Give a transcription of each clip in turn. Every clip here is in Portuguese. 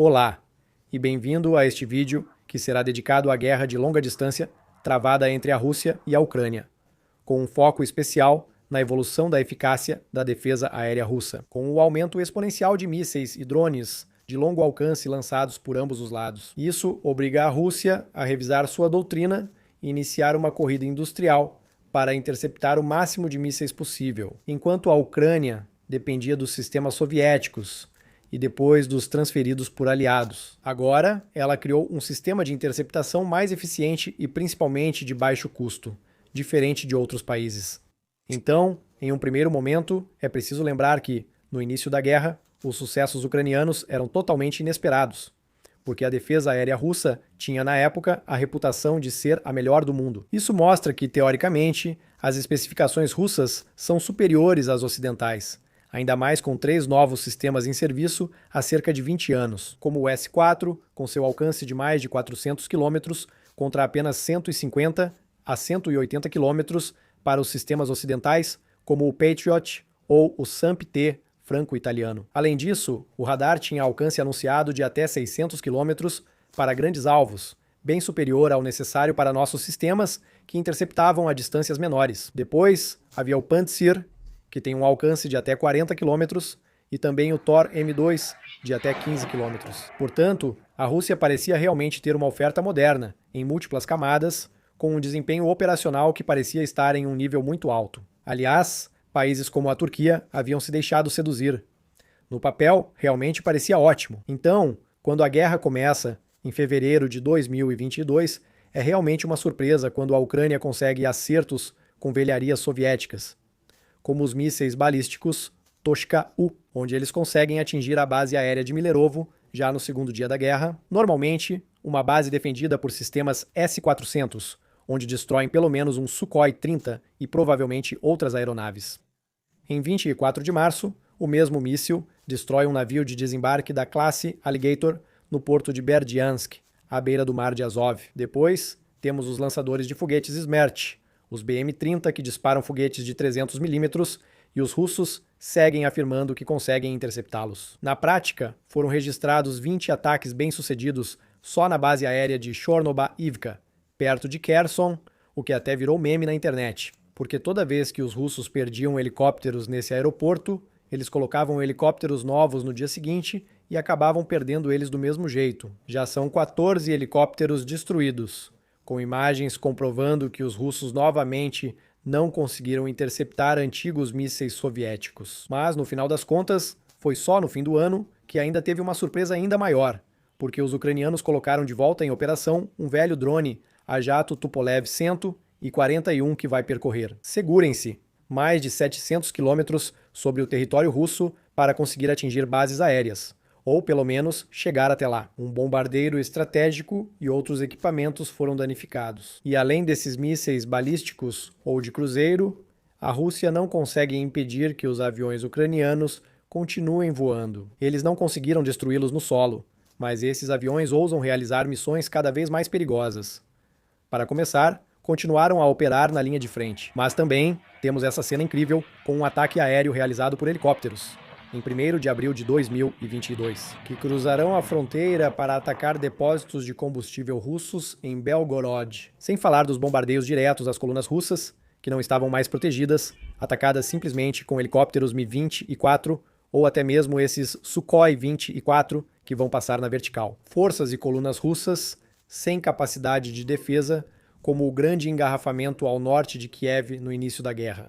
Olá, e bem-vindo a este vídeo que será dedicado à guerra de longa distância travada entre a Rússia e a Ucrânia, com um foco especial na evolução da eficácia da defesa aérea russa, com o aumento exponencial de mísseis e drones de longo alcance lançados por ambos os lados. Isso obriga a Rússia a revisar sua doutrina e iniciar uma corrida industrial para interceptar o máximo de mísseis possível, enquanto a Ucrânia dependia dos sistemas soviéticos e depois dos transferidos por aliados. Agora, ela criou um sistema de interceptação mais eficiente e principalmente de baixo custo, diferente de outros países. Então, em um primeiro momento, é preciso lembrar que, no início da guerra, os sucessos ucranianos eram totalmente inesperados, porque a defesa aérea russa tinha, na época, a reputação de ser a melhor do mundo. Isso mostra que, teoricamente, as especificações russas são superiores às ocidentais, ainda mais com 3 novos sistemas em serviço há cerca de 20 anos, como o S-4, com seu alcance de mais de 400 km, contra apenas 150 a 180 km para os sistemas ocidentais, como o Patriot ou o SAMP-T franco-italiano. Além disso, o radar tinha alcance anunciado de até 600 km para grandes alvos, bem superior ao necessário para nossos sistemas, que interceptavam a distâncias menores. Depois, havia o Pantsir, que tem um alcance de até 40 km, e também o Tor M2, de até 15 km. Portanto, a Rússia parecia realmente ter uma oferta moderna, em múltiplas camadas, com um desempenho operacional que parecia estar em um nível muito alto. Aliás, países como a Turquia haviam se deixado seduzir. No papel, realmente parecia ótimo. Então, quando a guerra começa, em fevereiro de 2022, é realmente uma surpresa quando a Ucrânia consegue acertos com velharias soviéticas, como os mísseis balísticos Toshka-U, onde eles conseguem atingir a base aérea de Milerovo já no segundo dia da guerra, normalmente uma base defendida por sistemas S-400, onde destroem pelo menos um Sukhoi 30 e provavelmente outras aeronaves. Em 24 de março, o mesmo míssil destrói um navio de desembarque da classe Alligator no porto de Berdyansk, à beira do mar de Azov. Depois, temos os lançadores de foguetes Smerch, os BM-30 que disparam foguetes de 300 mm e os russos seguem afirmando que conseguem interceptá-los. Na prática, foram registrados 20 ataques bem-sucedidos só na base aérea de Chornoba-Ivka, perto de Kherson, o que até virou meme na internet, porque toda vez que os russos perdiam helicópteros nesse aeroporto, eles colocavam helicópteros novos no dia seguinte e acabavam perdendo eles do mesmo jeito. Já são 14 helicópteros destruídos, com imagens comprovando que os russos novamente não conseguiram interceptar antigos mísseis soviéticos. Mas, no final das contas, foi só no fim do ano que ainda teve uma surpresa ainda maior, porque os ucranianos colocaram de volta em operação um velho drone a jato Tupolev 141 que vai percorrer, segurem-se, mais de 700 quilômetros sobre o território russo para conseguir atingir bases aéreas, ou pelo menos chegar até lá. Um bombardeiro estratégico e outros equipamentos foram danificados. E além desses mísseis balísticos ou de cruzeiro, a Rússia não consegue impedir que os aviões ucranianos continuem voando. Eles não conseguiram destruí-los no solo, mas esses aviões ousam realizar missões cada vez mais perigosas. Para começar, continuaram a operar na linha de frente, mas também temos essa cena incrível com um ataque aéreo realizado por helicópteros, em 1º de abril de 2022, que cruzarão a fronteira para atacar depósitos de combustível russos em Belgorod. Sem falar dos bombardeios diretos às colunas russas, que não estavam mais protegidas, atacadas simplesmente com helicópteros Mi-24 ou até mesmo esses Sukhoi 24 que vão passar na vertical. Forças e colunas russas sem capacidade de defesa, como o grande engarrafamento ao norte de Kiev no início da guerra.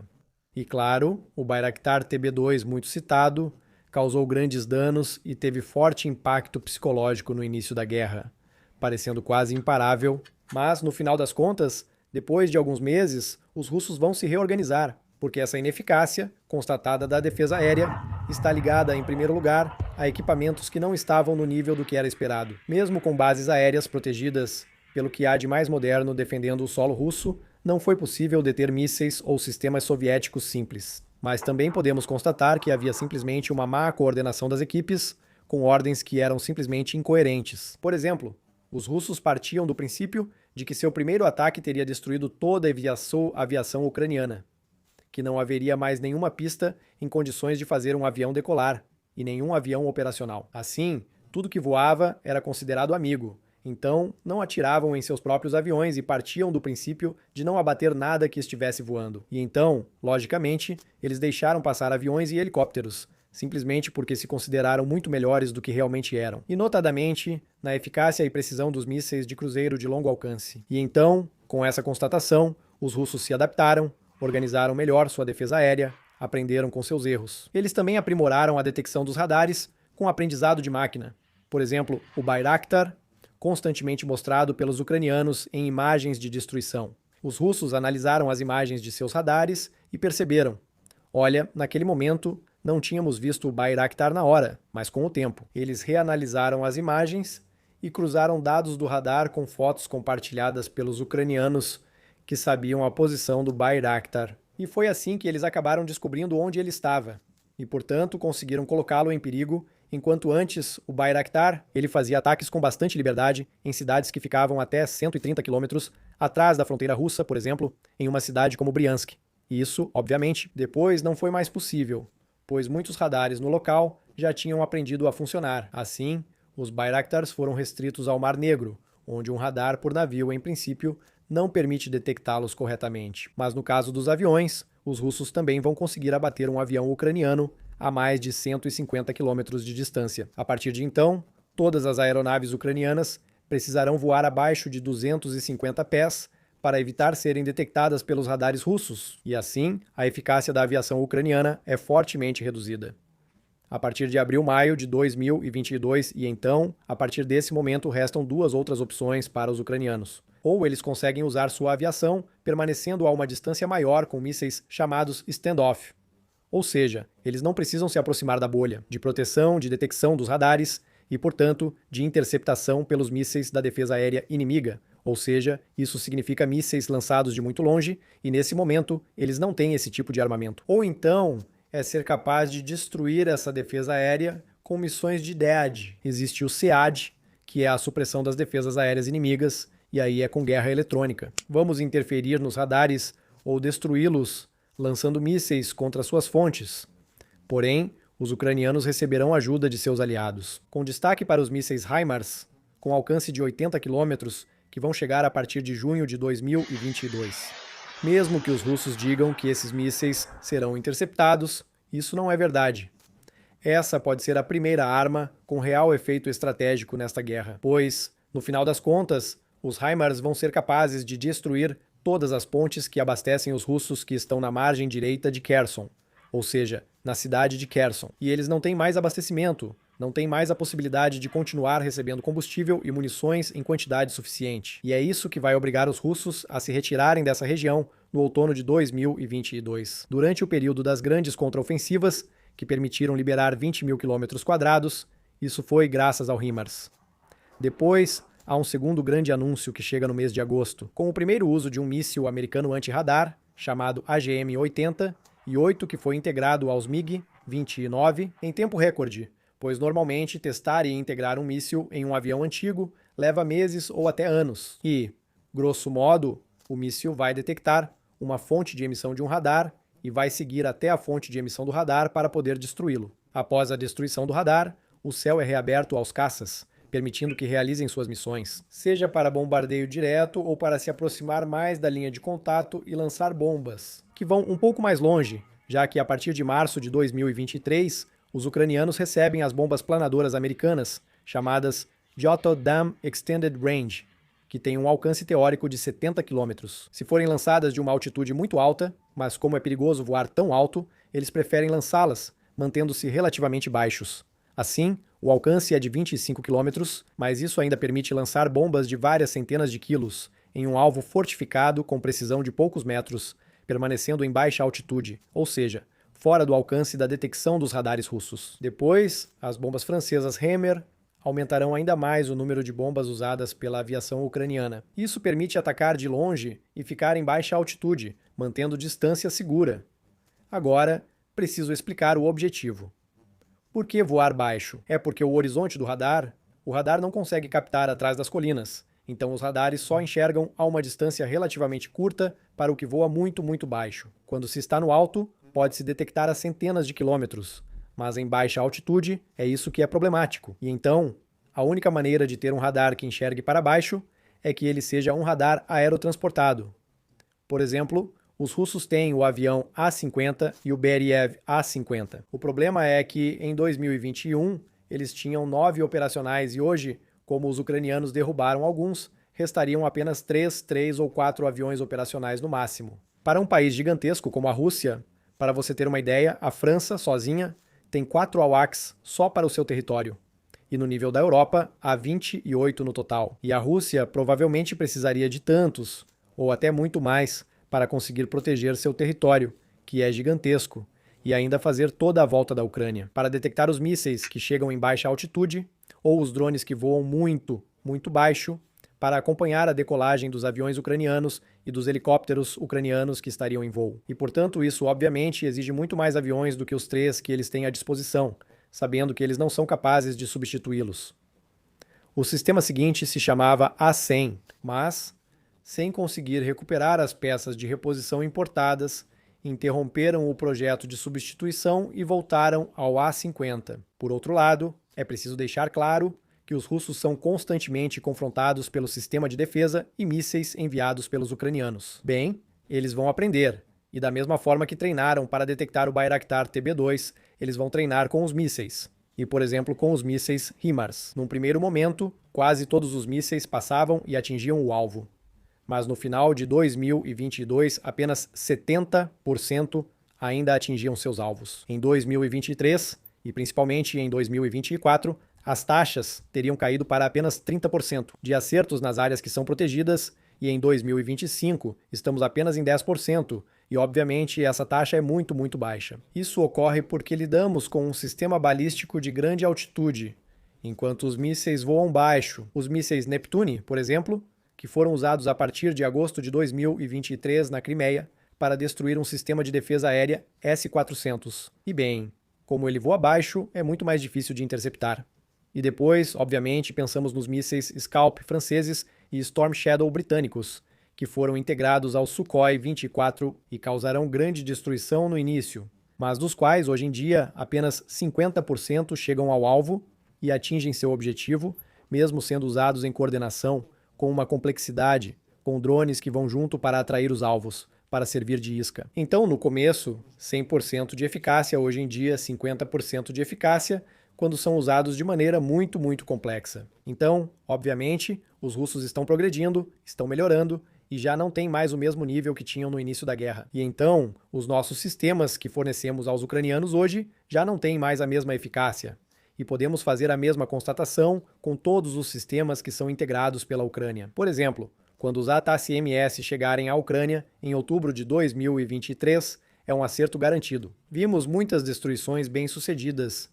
E claro, o Bayraktar TB2, muito citado, causou grandes danos e teve forte impacto psicológico no início da guerra, parecendo quase imparável, mas no final das contas, depois de alguns meses, os russos vão se reorganizar, porque essa ineficácia, constatada da defesa aérea, está ligada, em primeiro lugar, a equipamentos que não estavam no nível do que era esperado. Mesmo com bases aéreas protegidas pelo que há de mais moderno defendendo o solo russo, não foi possível deter mísseis ou sistemas soviéticos simples. Mas também podemos constatar que havia simplesmente uma má coordenação das equipes, com ordens que eram simplesmente incoerentes. Por exemplo, os russos partiam do princípio de que seu primeiro ataque teria destruído toda a aviação ucraniana, que não haveria mais nenhuma pista em condições de fazer um avião decolar, e nenhum avião operacional. Assim, Tudo que voava era considerado amigo, então não atiravam em seus próprios aviões e partiam do princípio de não abater nada que estivesse voando. E então, logicamente, eles deixaram passar aviões e helicópteros, simplesmente porque se consideraram muito melhores do que realmente eram, e notadamente na eficácia e precisão dos mísseis de cruzeiro de longo alcance. E então, com essa constatação, os russos se adaptaram, organizaram melhor sua defesa aérea, aprenderam com seus erros. Eles também aprimoraram a detecção dos radares com aprendizado de máquina. Por exemplo, o Bayraktar, constantemente mostrado pelos ucranianos em imagens de destruição. Os russos analisaram as imagens de seus radares e perceberam: olha, naquele momento não tínhamos visto o Bayraktar na hora, mas com o tempo. Eles reanalisaram as imagens e cruzaram dados do radar com fotos compartilhadas pelos ucranianos que sabiam a posição do Bayraktar. E foi assim que eles acabaram descobrindo onde ele estava, e portanto conseguiram colocá-lo em perigo, enquanto antes o Bayraktar ele fazia ataques com bastante liberdade em cidades que ficavam até 130 quilômetros atrás da fronteira russa, por exemplo, em uma cidade como Briansk. E isso, obviamente, depois não foi mais possível, pois muitos radares no local já tinham aprendido a funcionar. Assim, os Bayraktars foram restritos ao Mar Negro, onde um radar por navio, em princípio, não permite detectá-los corretamente. Mas no caso dos aviões, os russos também vão conseguir abater um avião ucraniano a mais de 150 quilômetros de distância. A partir de então, todas as aeronaves ucranianas precisarão voar abaixo de 250 pés para evitar serem detectadas pelos radares russos, e assim, a eficácia da aviação ucraniana é fortemente reduzida. A partir de abril-maio de 2022 e então, a partir desse momento, restam duas outras opções para os ucranianos. Ou eles conseguem usar sua aviação permanecendo a uma distância maior com mísseis chamados standoff. Ou seja, eles não precisam se aproximar da bolha de proteção, de detecção dos radares e, portanto, de interceptação pelos mísseis da defesa aérea inimiga. Ou seja, isso significa mísseis lançados de muito longe e, nesse momento, eles não têm esse tipo de armamento. Ou então, é ser capaz de destruir essa defesa aérea com missões de DEAD. Existe o SEAD, que é a supressão das defesas aéreas inimigas, e aí é com guerra eletrônica. Vamos interferir nos radares ou destruí-los lançando mísseis contra suas fontes. Porém, os ucranianos receberão ajuda de seus aliados, com destaque para os mísseis HIMARS, com alcance de 80 quilômetros, que vão chegar a partir de junho de 2022. Mesmo que os russos digam que esses mísseis serão interceptados, isso não é verdade. Essa pode ser a primeira arma com real efeito estratégico nesta guerra, pois, no final das contas, os HIMARS vão ser capazes de destruir todas as pontes que abastecem os russos que estão na margem direita de Kherson, ou seja, na cidade de Kherson. E eles não têm mais abastecimento, não têm mais a possibilidade de continuar recebendo combustível e munições em quantidade suficiente. E é isso que vai obrigar os russos a se retirarem dessa região no outono de 2022. Durante o período das grandes contraofensivas, que permitiram liberar 20 mil quilômetros quadrados, isso foi graças ao HIMARS. Depois, há um segundo grande anúncio que chega no mês de agosto, com o primeiro uso de um míssil americano anti-radar, chamado AGM-80, que foi integrado aos MiG-29 em tempo recorde, pois normalmente testar e integrar um míssil em um avião antigo leva meses ou até anos. E, grosso modo, o míssil vai detectar uma fonte de emissão de um radar e vai seguir até a fonte de emissão do radar para poder destruí-lo. Após a destruição do radar, o céu é reaberto aos caças, permitindo que realizem suas missões, seja para bombardeio direto ou para se aproximar mais da linha de contato e lançar bombas, que vão um pouco mais longe, já que a partir de março de 2023, os ucranianos recebem as bombas planadoras americanas, chamadas Yotodam Extended Range, que têm um alcance teórico de 70 km. Se forem lançadas de uma altitude muito alta, mas como é perigoso voar tão alto, eles preferem lançá-las, mantendo-se relativamente baixos. Assim, o alcance é de 25 km, mas isso ainda permite lançar bombas de várias centenas de quilos em um alvo fortificado com precisão de poucos metros, permanecendo em baixa altitude, ou seja, fora do alcance da detecção dos radares russos. Depois, as bombas francesas Hammer aumentarão ainda mais o número de bombas usadas pela aviação ucraniana. Isso permite atacar de longe e ficar em baixa altitude, mantendo distância segura. Agora, preciso explicar o objetivo. Por que voar baixo? É porque o horizonte do radar, o radar não consegue captar atrás das colinas, então os radares só enxergam a uma distância relativamente curta para o que voa muito, muito baixo. Quando se está no alto, pode-se detectar a centenas de quilômetros, Mas em baixa altitude é isso que é problemático. E então, a única maneira de ter um radar que enxergue para baixo é que ele seja um radar aerotransportado. Por exemplo, os russos têm o avião A-50 e o Beriev A-50. O problema é que em 2021 eles tinham 9 operacionais e hoje, como os ucranianos derrubaram alguns, restariam apenas 3 ou 4 aviões operacionais no máximo. Para um país gigantesco como a Rússia, para você ter uma ideia, a França, sozinha, tem 4 AWACS só para o seu território. E no nível da Europa, há 28 no total. E a Rússia provavelmente precisaria de tantos, ou até muito mais, para conseguir proteger seu território, que é gigantesco, e ainda fazer toda a volta da Ucrânia. Para detectar os mísseis que chegam em baixa altitude, ou os drones que voam muito, muito baixo, para acompanhar a decolagem dos aviões ucranianos e dos helicópteros ucranianos que estariam em voo. E, portanto, isso obviamente exige muito mais aviões do que os 3 que eles têm à disposição, sabendo que eles não são capazes de substituí-los. O sistema seguinte se chamava A-100, mas, sem conseguir recuperar as peças de reposição importadas, interromperam o projeto de substituição e voltaram ao A-50. Por outro lado, é preciso deixar claro que os russos são constantemente confrontados pelo sistema de defesa e mísseis enviados pelos ucranianos. Bem, eles vão aprender, e da mesma forma que treinaram para detectar o Bayraktar TB2, eles vão treinar com os mísseis. E, por exemplo, com os mísseis HIMARS. Num primeiro momento, quase todos os mísseis passavam e atingiam o alvo. Mas no final de 2022, apenas 70% ainda atingiam seus alvos. Em 2023, e principalmente em 2024, as taxas teriam caído para apenas 30% de acertos nas áreas que são protegidas, e em 2025 estamos apenas em 10%, e obviamente essa taxa é muito, muito baixa. Isso ocorre porque lidamos com um sistema balístico de grande altitude, enquanto os mísseis voam baixo. Os mísseis Neptune, por exemplo, que foram usados a partir de agosto de 2023 na Crimeia para destruir um sistema de defesa aérea S-400. E bem, como ele voa baixo, é muito mais difícil de interceptar. E depois, obviamente, pensamos nos mísseis Scalp franceses e Storm Shadow britânicos, que foram integrados ao Sukhoi 24 e causarão grande destruição no início, mas dos quais, hoje em dia, apenas 50% chegam ao alvo e atingem seu objetivo, mesmo sendo usados em coordenação, com uma complexidade, com drones que vão junto para atrair os alvos, para servir de isca. Então, no começo, 100% de eficácia, hoje em dia, 50% de eficácia, quando são usados de maneira muito, muito complexa. Então, obviamente, os russos estão progredindo, estão melhorando e já não têm mais o mesmo nível que tinham no início da guerra. E então, os nossos sistemas que fornecemos aos ucranianos hoje já não têm mais a mesma eficácia. E podemos fazer a mesma constatação com todos os sistemas que são integrados pela Ucrânia. Por exemplo, quando os ATACMS chegarem à Ucrânia em outubro de 2023, é um acerto garantido. Vimos muitas destruições bem-sucedidas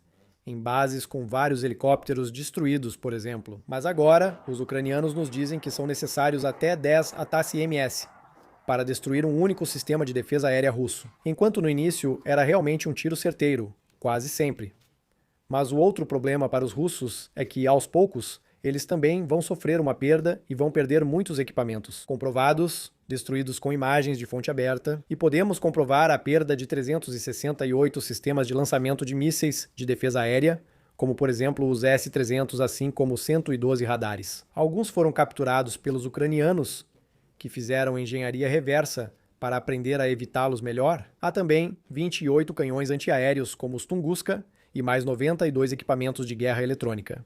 em bases com vários helicópteros destruídos, por exemplo. Mas agora, os ucranianos nos dizem que são necessários até 10 ATACMS para destruir um único sistema de defesa aérea russo. Enquanto no início era realmente um tiro certeiro, quase sempre. Mas o outro problema para os russos é que, aos poucos, eles também vão sofrer uma perda e vão perder muitos equipamentos, comprovados, destruídos com imagens de fonte aberta, e podemos comprovar a perda de 368 sistemas de lançamento de mísseis de defesa aérea, como por exemplo os S-300, assim como 112 radares. Alguns foram capturados pelos ucranianos, que fizeram engenharia reversa para aprender a evitá-los melhor. Há também 28 canhões antiaéreos, como os Tunguska, e mais 92 equipamentos de guerra eletrônica.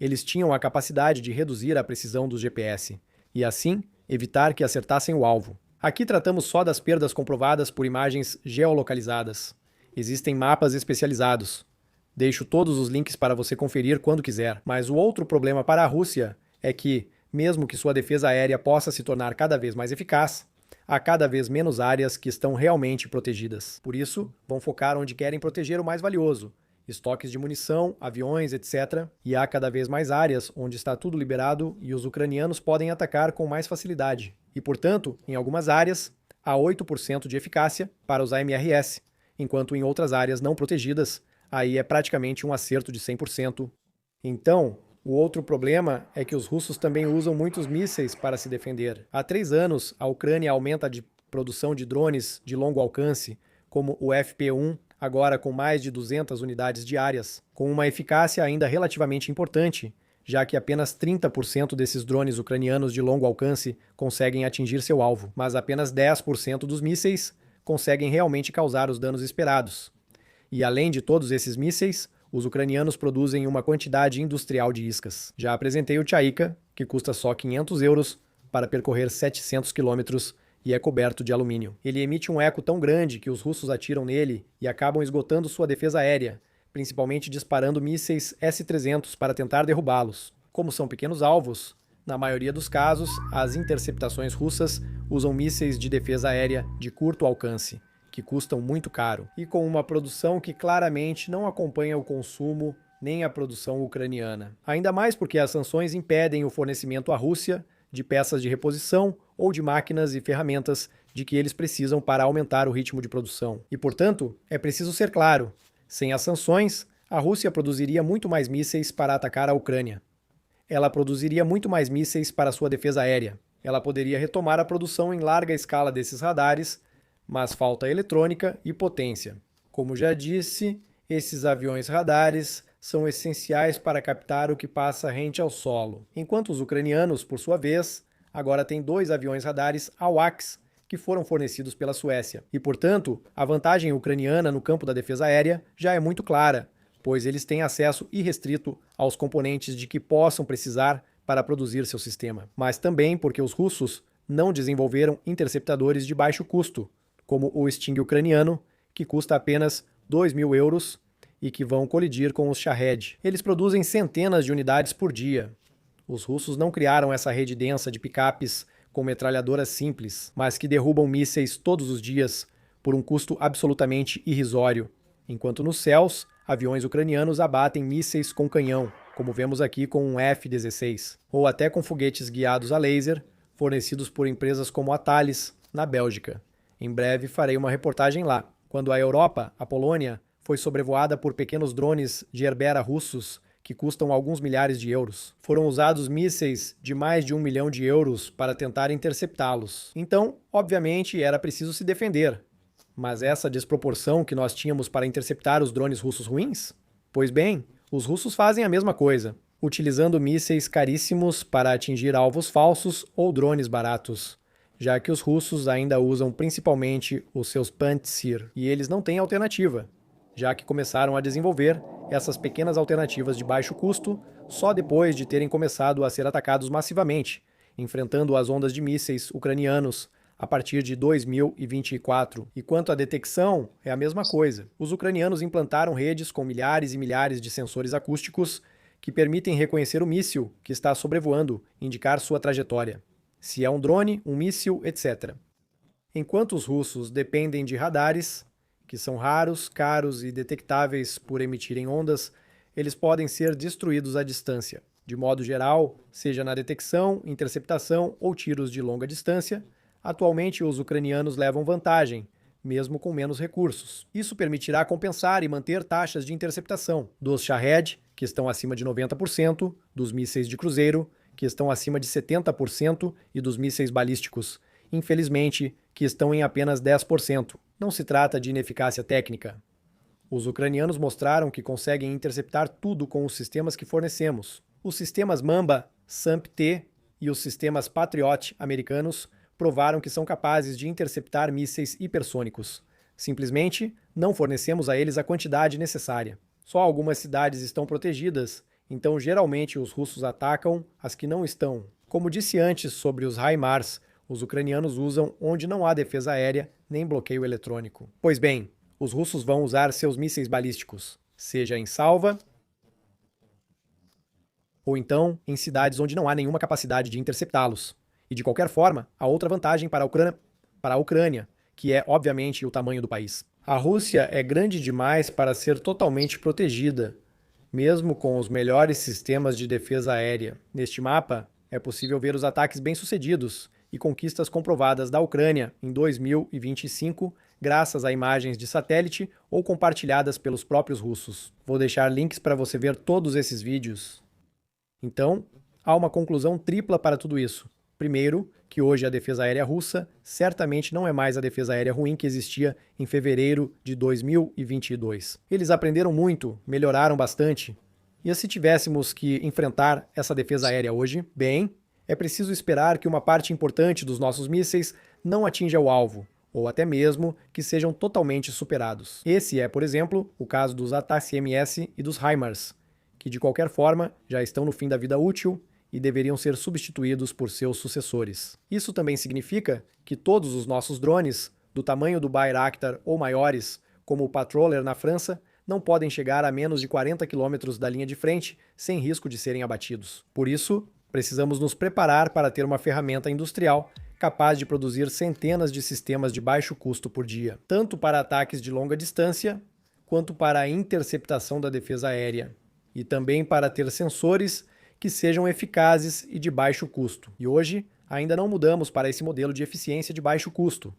Eles tinham a capacidade de reduzir a precisão dos GPS, e assim evitar que acertassem o alvo. Aqui tratamos só das perdas comprovadas por imagens geolocalizadas. Existem mapas especializados. Deixo todos os links para você conferir quando quiser. Mas o outro problema para a Rússia é que, mesmo que sua defesa aérea possa se tornar cada vez mais eficaz, há cada vez menos áreas que estão realmente protegidas. Por isso, vão focar onde querem proteger o mais valioso, estoques de munição, aviões, etc. E há cada vez mais áreas onde está tudo liberado e os ucranianos podem atacar com mais facilidade. E, portanto, em algumas áreas, há 8% de eficácia para os AMRS, enquanto em outras áreas não protegidas, aí é praticamente um acerto de 100%. Então, o outro problema é que os russos também usam muitos mísseis para se defender. Há 3 anos, a Ucrânia aumenta a produção de drones de longo alcance, como o FP-1, agora com mais de 200 unidades diárias, com uma eficácia ainda relativamente importante, já que apenas 30% desses drones ucranianos de longo alcance conseguem atingir seu alvo, mas apenas 10% dos mísseis conseguem realmente causar os danos esperados. E além de todos esses mísseis, os ucranianos produzem uma quantidade industrial de iscas. Já apresentei o Chaika, que custa só 500 euros para percorrer 700 quilômetros e é coberto de alumínio. Ele emite um eco tão grande que os russos atiram nele e acabam esgotando sua defesa aérea, principalmente disparando mísseis S-300 para tentar derrubá-los. Como são pequenos alvos, na maioria dos casos, as interceptações russas usam mísseis de defesa aérea de curto alcance, que custam muito caro, e com uma produção que claramente não acompanha o consumo nem a produção ucraniana. Ainda mais porque as sanções impedem o fornecimento à Rússia de peças de reposição ou de máquinas e ferramentas de que eles precisam para aumentar o ritmo de produção. E, portanto, é preciso ser claro, sem as sanções, a Rússia produziria muito mais mísseis para atacar a Ucrânia. Ela produziria muito mais mísseis para sua defesa aérea. Ela poderia retomar a produção em larga escala desses radares, mas falta eletrônica e potência. Como já disse, esses aviões radares são essenciais para captar o que passa rente ao solo, enquanto os ucranianos, por sua vez, agora têm 2 aviões radares AWACS que foram fornecidos pela Suécia. E, portanto, a vantagem ucraniana no campo da defesa aérea já é muito clara, pois eles têm acesso irrestrito aos componentes de que possam precisar para produzir seu sistema. Mas também porque os russos não desenvolveram interceptadores de baixo custo, como o Sting ucraniano, que custa apenas 2.000 euros e que vão colidir com os Shahed. Eles produzem centenas de unidades por dia. Os russos não criaram essa rede densa de picapes com metralhadoras simples, mas que derrubam mísseis todos os dias por um custo absolutamente irrisório, enquanto nos céus, aviões ucranianos abatem mísseis com canhão, como vemos aqui com um F-16, ou até com foguetes guiados a laser, fornecidos por empresas como a Thales, na Bélgica. Em breve farei uma reportagem lá. Quando a Europa, a Polônia, foi sobrevoada por pequenos drones de Herbera russos que custam alguns milhares de euros. Foram usados mísseis de mais de 1 milhão de euros para tentar interceptá-los. Então, obviamente, era preciso se defender. Mas essa desproporção que nós tínhamos para interceptar os drones russos ruins? Pois bem, os russos fazem a mesma coisa, utilizando mísseis caríssimos para atingir alvos falsos ou drones baratos, já que os russos ainda usam principalmente os seus Pantsir, e eles não têm alternativa, já que começaram a desenvolver essas pequenas alternativas de baixo custo só depois de terem começado a ser atacados massivamente, enfrentando as ondas de mísseis ucranianos a partir de 2024. E quanto à detecção, é a mesma coisa. Os ucranianos implantaram redes com milhares e milhares de sensores acústicos que permitem reconhecer o míssil que está sobrevoando, indicar sua trajetória, se é um drone, um míssil, etc. Enquanto os russos dependem de radares, que são raros, caros e detectáveis por emitirem ondas, eles podem ser destruídos à distância. De modo geral, seja na detecção, interceptação ou tiros de longa distância, atualmente os ucranianos levam vantagem, mesmo com menos recursos. Isso permitirá compensar e manter taxas de interceptação dos Shahed, que estão acima de 90%, dos mísseis de cruzeiro, que estão acima de 70%, e dos mísseis balísticos, infelizmente, que estão em apenas 10%. Não se trata de ineficácia técnica. Os ucranianos mostraram que conseguem interceptar tudo com os sistemas que fornecemos. Os sistemas Mamba, SAMP-T e os sistemas Patriot americanos provaram que são capazes de interceptar mísseis hipersônicos. Simplesmente, não fornecemos a eles a quantidade necessária. Só algumas cidades estão protegidas, então geralmente os russos atacam as que não estão. Como disse antes sobre os HIMARS, os ucranianos usam onde não há defesa aérea nem bloqueio eletrônico. Pois bem, os russos vão usar seus mísseis balísticos, seja em salva ou então em cidades onde não há nenhuma capacidade de interceptá-los. E de qualquer forma, há outra vantagem para a Ucrânia, que é, obviamente, o tamanho do país. A Rússia é grande demais para ser totalmente protegida, mesmo com os melhores sistemas de defesa aérea. Neste mapa, é possível ver os ataques bem-sucedidos e conquistas comprovadas da Ucrânia em 2025, graças a imagens de satélite ou compartilhadas pelos próprios russos. Vou deixar links para você ver todos esses vídeos. Então, há uma conclusão tripla para tudo isso. Primeiro, que hoje a defesa aérea russa certamente não é mais a defesa aérea ruim que existia em fevereiro de 2022. Eles aprenderam muito, melhoraram bastante. E se tivéssemos que enfrentar essa defesa aérea hoje, bem, é preciso esperar que uma parte importante dos nossos mísseis não atinja o alvo, ou até mesmo que sejam totalmente superados. Esse é, por exemplo, o caso dos ATACMS e dos HIMARS, que de qualquer forma já estão no fim da vida útil e deveriam ser substituídos por seus sucessores. Isso também significa que todos os nossos drones, do tamanho do Bayraktar ou maiores, como o Patroller na França, não podem chegar a menos de 40 km da linha de frente sem risco de serem abatidos. Por isso, precisamos nos preparar para ter uma ferramenta industrial capaz de produzir centenas de sistemas de baixo custo por dia, tanto para ataques de longa distância, quanto para a interceptação da defesa aérea, e também para ter sensores que sejam eficazes e de baixo custo. E hoje, ainda não mudamos para esse modelo de eficiência de baixo custo.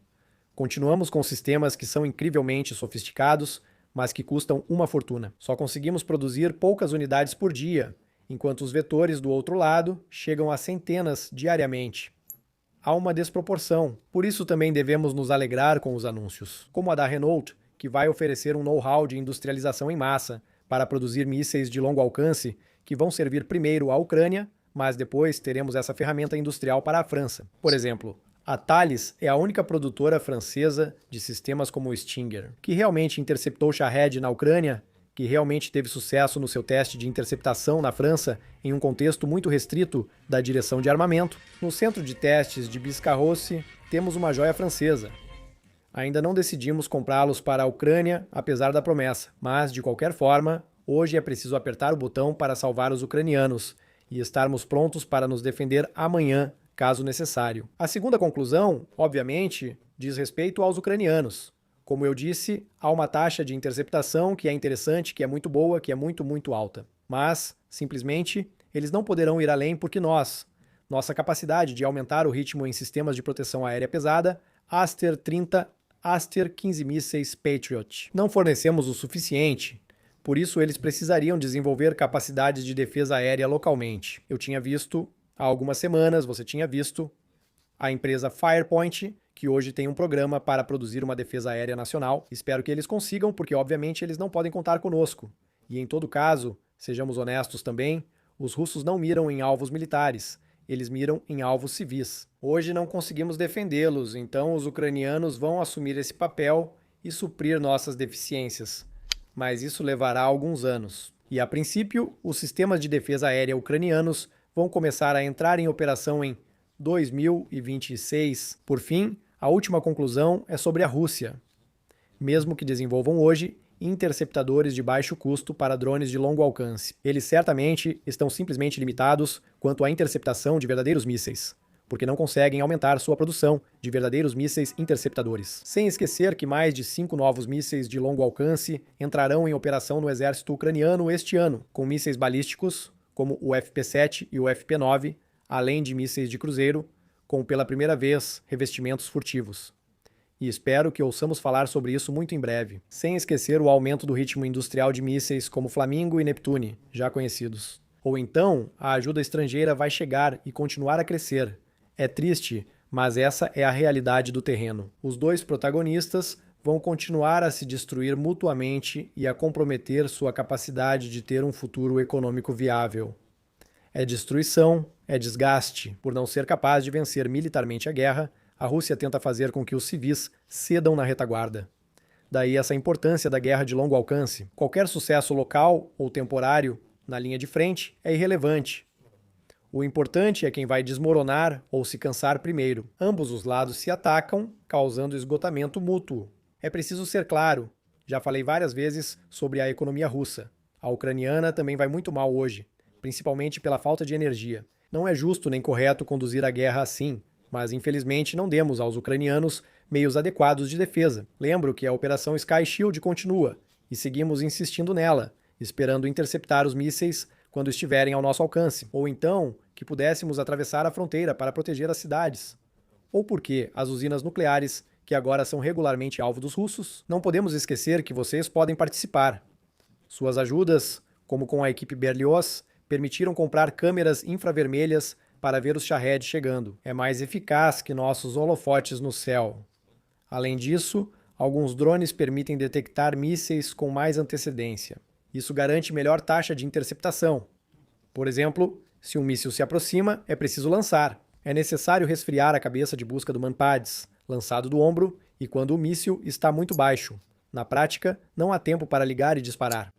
Continuamos com sistemas que são incrivelmente sofisticados, mas que custam uma fortuna. Só conseguimos produzir poucas unidades por dia, enquanto os vetores do outro lado chegam a centenas diariamente. Há uma desproporção, por isso também devemos nos alegrar com os anúncios, como a da Renault, que vai oferecer um know-how de industrialização em massa para produzir mísseis de longo alcance que vão servir primeiro à Ucrânia, mas depois teremos essa ferramenta industrial para a França. Por exemplo, a Thales é a única produtora francesa de sistemas como o Stinger, que realmente interceptou Shahed na Ucrânia, que realmente teve sucesso no seu teste de interceptação na França em um contexto muito restrito da direção de armamento. No centro de testes de Biscarrosse, temos uma joia francesa. Ainda não decidimos comprá-los para a Ucrânia, apesar da promessa, mas, de qualquer forma, hoje é preciso apertar o botão para salvar os ucranianos e estarmos prontos para nos defender amanhã, caso necessário. A segunda conclusão, obviamente, diz respeito aos ucranianos. Como eu disse, há uma taxa de interceptação que é interessante, que é muito boa, que é muito alta. Mas, simplesmente, eles não poderão ir além porque nossa capacidade de aumentar o ritmo em sistemas de proteção aérea pesada, Aster 30, Aster 15 mísseis Patriot, não fornecemos o suficiente. Por isso, eles precisariam desenvolver capacidades de defesa aérea localmente. Eu tinha visto, há algumas semanas, você tinha visto, a empresa Firepoint, que hoje tem um programa para produzir uma defesa aérea nacional. Espero que eles consigam, porque obviamente eles não podem contar conosco. E em todo caso, sejamos honestos também, os russos não miram em alvos militares, eles miram em alvos civis. Hoje não conseguimos defendê-los, então os ucranianos vão assumir esse papel e suprir nossas deficiências. Mas isso levará alguns anos. E a princípio, os sistemas de defesa aérea ucranianos vão começar a entrar em operação em 2026. Por fim, a última conclusão é sobre a Rússia. Mesmo que desenvolvam hoje interceptadores de baixo custo para drones de longo alcance, eles certamente estão simplesmente limitados quanto à interceptação de verdadeiros mísseis, porque não conseguem aumentar sua produção de verdadeiros mísseis interceptadores. Sem esquecer que mais de 5 novos mísseis de longo alcance entrarão em operação no exército ucraniano este ano, com mísseis balísticos, como o FP-7 e o FP-9, além de mísseis de cruzeiro, com pela primeira vez revestimentos furtivos. E espero que ouçamos falar sobre isso muito em breve, sem esquecer o aumento do ritmo industrial de mísseis como Flamingo e Neptune, já conhecidos. Ou então, a ajuda estrangeira vai chegar e continuar a crescer. É triste, mas essa é a realidade do terreno. Os dois protagonistas vão continuar a se destruir mutuamente e a comprometer sua capacidade de ter um futuro econômico viável. É destruição, é desgaste. Por não ser capaz de vencer militarmente a guerra, a Rússia tenta fazer com que os civis cedam na retaguarda. Daí essa importância da guerra de longo alcance. Qualquer sucesso local ou temporário na linha de frente é irrelevante. O importante é quem vai desmoronar ou se cansar primeiro. Ambos os lados se atacam, causando esgotamento mútuo. É preciso ser claro, já falei várias vezes sobre a economia russa. A ucraniana também vai muito mal hoje, principalmente pela falta de energia. Não é justo nem correto conduzir a guerra assim, mas infelizmente não demos aos ucranianos meios adequados de defesa. Lembro que a Operação Sky Shield continua, e seguimos insistindo nela, esperando interceptar os mísseis quando estiverem ao nosso alcance, ou então que pudéssemos atravessar a fronteira para proteger as cidades. Ou porque as usinas nucleares, que agora são regularmente alvo dos russos, não podemos esquecer que vocês podem participar. Suas ajudas, como com a equipe Berlioz, permitiram comprar câmeras infravermelhas para ver os Shahed chegando. É mais eficaz que nossos holofotes no céu. Além disso, alguns drones permitem detectar mísseis com mais antecedência. Isso garante melhor taxa de interceptação. Por exemplo, se um míssil se aproxima, é preciso lançar. É necessário resfriar a cabeça de busca do Manpads, lançado do ombro, e quando o míssil está muito baixo. Na prática, não há tempo para ligar e disparar.